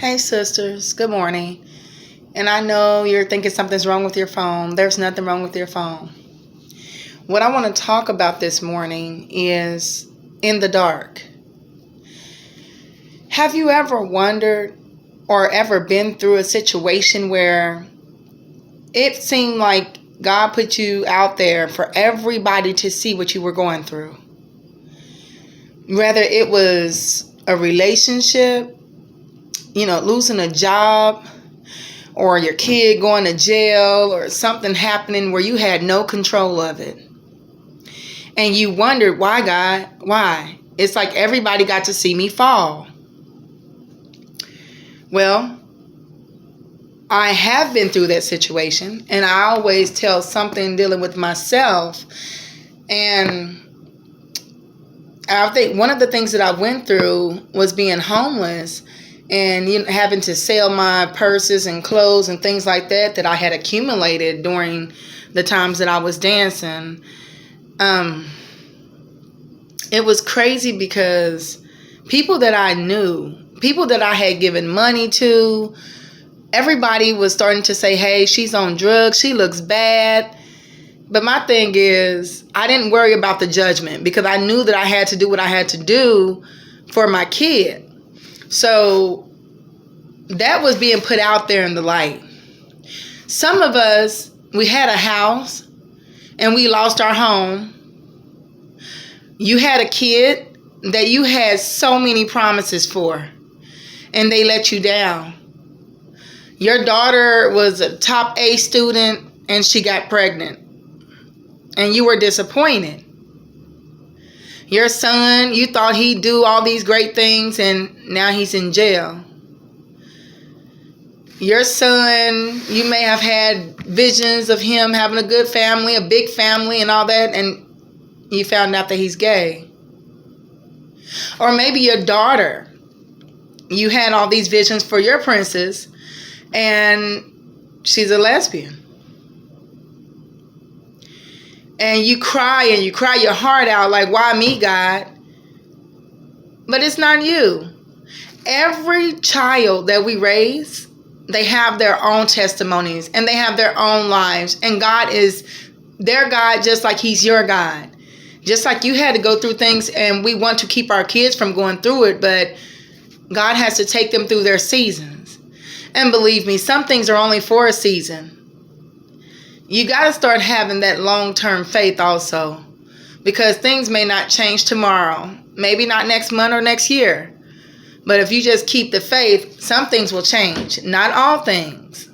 Hey, sisters. Good morning. And I know you're thinking something's wrong with your phone. There's nothing wrong with your phone. What I want to talk about this morning is in the dark. Have you ever wondered or ever been through a situation where it seemed like God put you out there for everybody to see what you were going through? Whether it was a relationship, losing a job, or your kid going to jail, or something happening where you had no control of it. And you wondered, why, God? Why? It's like everybody got to see me fall. Well, I have been through that situation, and I always tell something dealing with myself. And I think one of the things that I went through was being homeless and having to sell my purses and clothes and things like that I had accumulated during the times that I was dancing. It was crazy because people that I knew, people that I had given money to, everybody was starting to say, hey, she's on drugs, she looks bad. But my thing is, I didn't worry about the judgment because I knew that I had to do what I had to do for my kid. So that was being put out there in the light. Some of us, we had a house and we lost our home. You had a kid that you had so many promises for, and they let you down. Your daughter was a top A student and she got pregnant, and you were disappointed. Your son, you thought he'd do all these great things, and now he's in jail. Your son, you may have had visions of him having a good family, a big family and all that, and you found out that he's gay. Or maybe your daughter, you had all these visions for your princess, and she's a lesbian. And you cry your heart out like, why me, God? But it's not you. Every child that we raise, they have their own testimonies and they have their own lives. And God is their God just like he's your God. Just like you had to go through things, and we want to keep our kids from going through it, but God has to take them through their seasons. And believe me, some things are only for a season. You got to start having that long-term faith also, because things may not change tomorrow, maybe not next month or next year. But if you just keep the faith, some things will change. Not all things.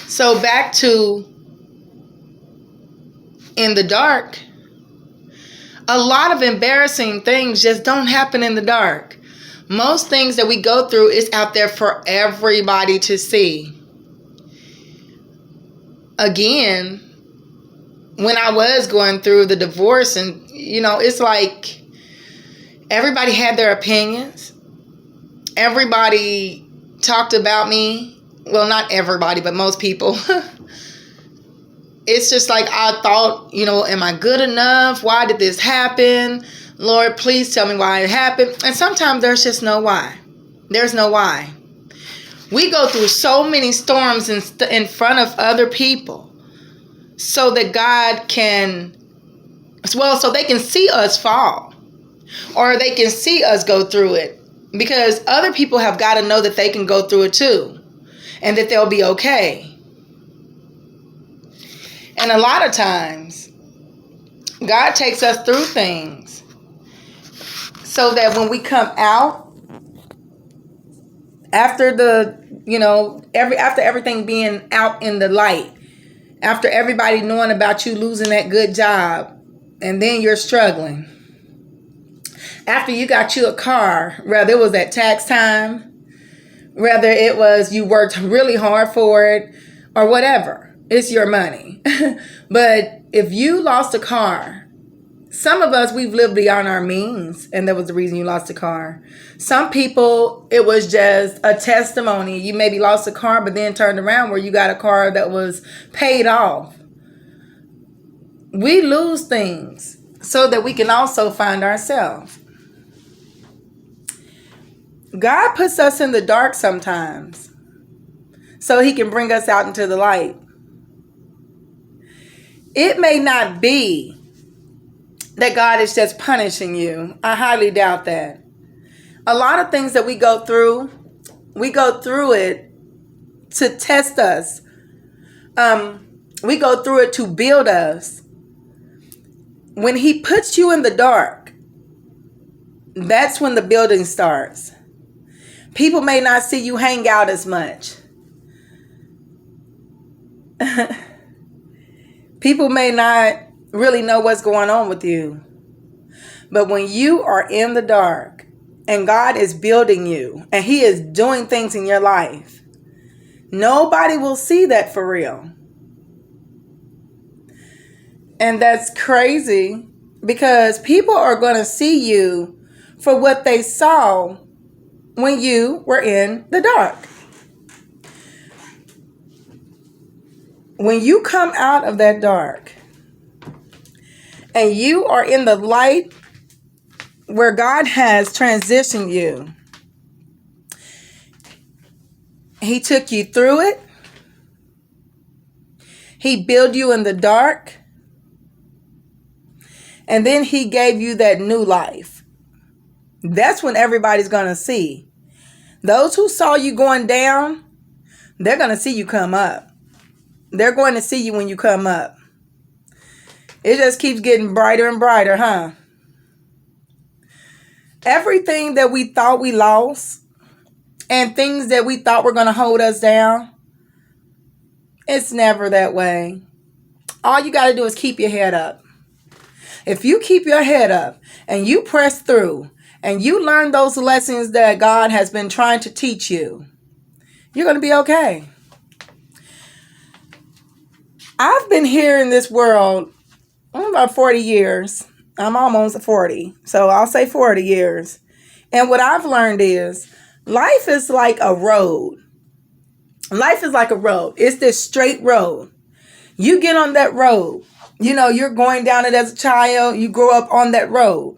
So back to in the dark, a lot of embarrassing things just don't happen in the dark. Most things that we go through is out there for everybody to see. Again, when I was going through the divorce, and it's like everybody had their opinions. Everybody talked about me. Well, not everybody, but most people. It's just like I thought, am I good enough? Why did this happen? Lord, please tell me why it happened. And sometimes there's just no why. There's no why. We go through so many storms in front of other people so that God can, so they can see us fall, or they can see us go through it, because other people have got to know that they can go through it too, and that they'll be okay. And a lot of times, God takes us through things so that when we come out, after after everything being out in the light, after everybody knowing about you losing that good job, and then you're struggling, after you got you a car, whether it was at tax time, whether it was you worked really hard for it, or whatever, it's your money. But if you lost a car, some of us, we've lived beyond our means, and that was the reason you lost a car. Some people, it was just a testimony. You maybe lost a car, but then turned around where you got a car that was paid off. We lose things so that we can also find ourselves. God puts us in the dark sometimes so he can bring us out into the light. It may not be that God is just punishing you. I highly doubt that. A lot of things that we go through it to test us. We go through it to build us. When he puts you in the dark, that's when the building starts. People may not see you hang out as much. People may not really know what's going on with you. But when you are in the dark and God is building you and he is doing things in your life, nobody will see that for real. And that's crazy because people are going to see you for what they saw when you were in the dark. When you come out of that dark and you are in the light where God has transitioned you, he took you through it. He built you in the dark. And then he gave you that new life. That's when everybody's going to see. Those who saw you going down, they're going to see you come up. They're going to see you when you come up. It just keeps getting brighter and brighter, huh? Everything that we thought we lost and things that we thought were going to hold us down, it's never that way. All you got to do is keep your head up. If you keep your head up and you press through and you learn those lessons that God has been trying to teach you, you're going to be okay. I've been here in this world about 40 years. I'm almost 40, so I'll say 40 years. And what I've learned is life is like a road. Life is like a road. It's this straight road. You get on that road. You know, you're going down it as a child. You grow up on that road.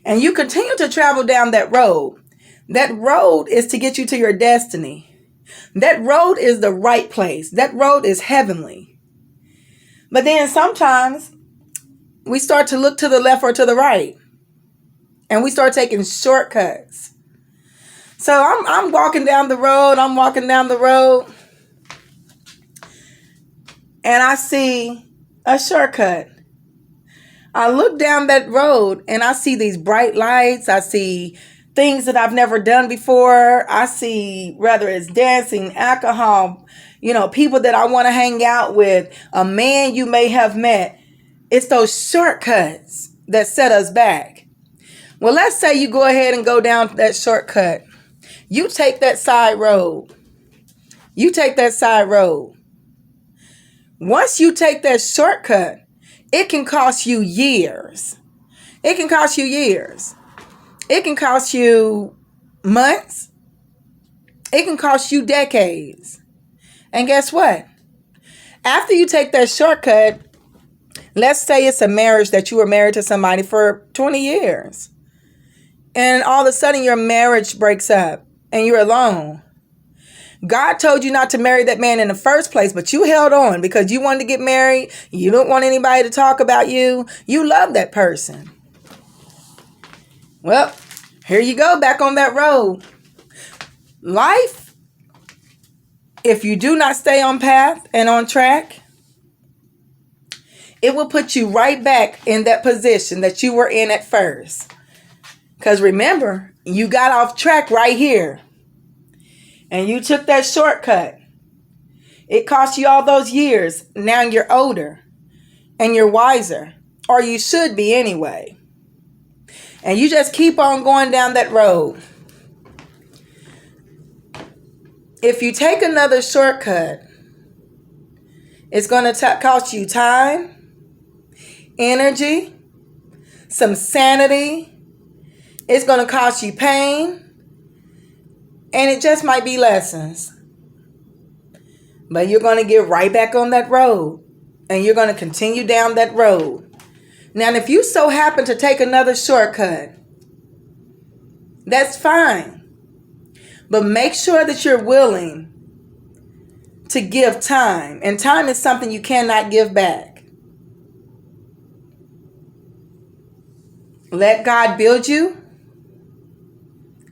And you continue to travel down that road. That road is to get you to your destiny. That road is the right place. That road is heavenly. But then sometimes we start to look to the left or to the right. And we start taking shortcuts. So I'm walking down the road. I'm walking down the road. And I see a shortcut. I look down that road and I see these bright lights. I see things that I've never done before. I see, whether it's dancing, alcohol, people that I want to hang out with, a man you may have met. It's those shortcuts that set us back. Well, let's say you go ahead and go down that shortcut. You take that side road. You take that side road. Once you take that shortcut, it can cost you years. It can cost you years. It can cost you months. It can cost you decades. And guess what? After you take that shortcut, let's say it's a marriage that you were married to somebody for 20 years. And all of a sudden your marriage breaks up and you're alone. God told you not to marry that man in the first place, but you held on because you wanted to get married. You don't want anybody to talk about you. You love that person. Well, here you go, back on that road. Life, if you do not stay on path and on track, it will put you right back in that position that you were in at first. Because remember, you got off track right here. And you took that shortcut. It cost you all those years. Now you're older and you're wiser, or you should be anyway. And you just keep on going down that road. If you take another shortcut, it's going to cost you time, energy, some sanity. It's going to cost you pain. And it just might be lessons. But you're going to get right back on that road. And you're going to continue down that road. Now, if you so happen to take another shortcut, that's fine. But make sure that you're willing to give time. And time is something you cannot give back. Let God build you.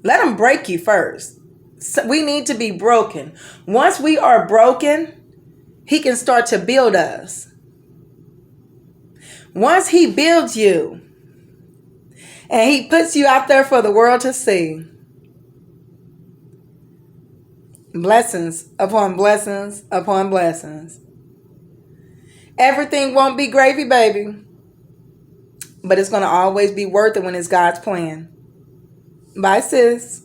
Let him break you first. So we need to be broken. Once we are broken, he can start to build us. Once he builds you and he puts you out there for the world to see, blessings upon blessings upon blessings. Everything won't be gravy, baby, but it's going to always be worth it when it's God's plan. Bye, sis.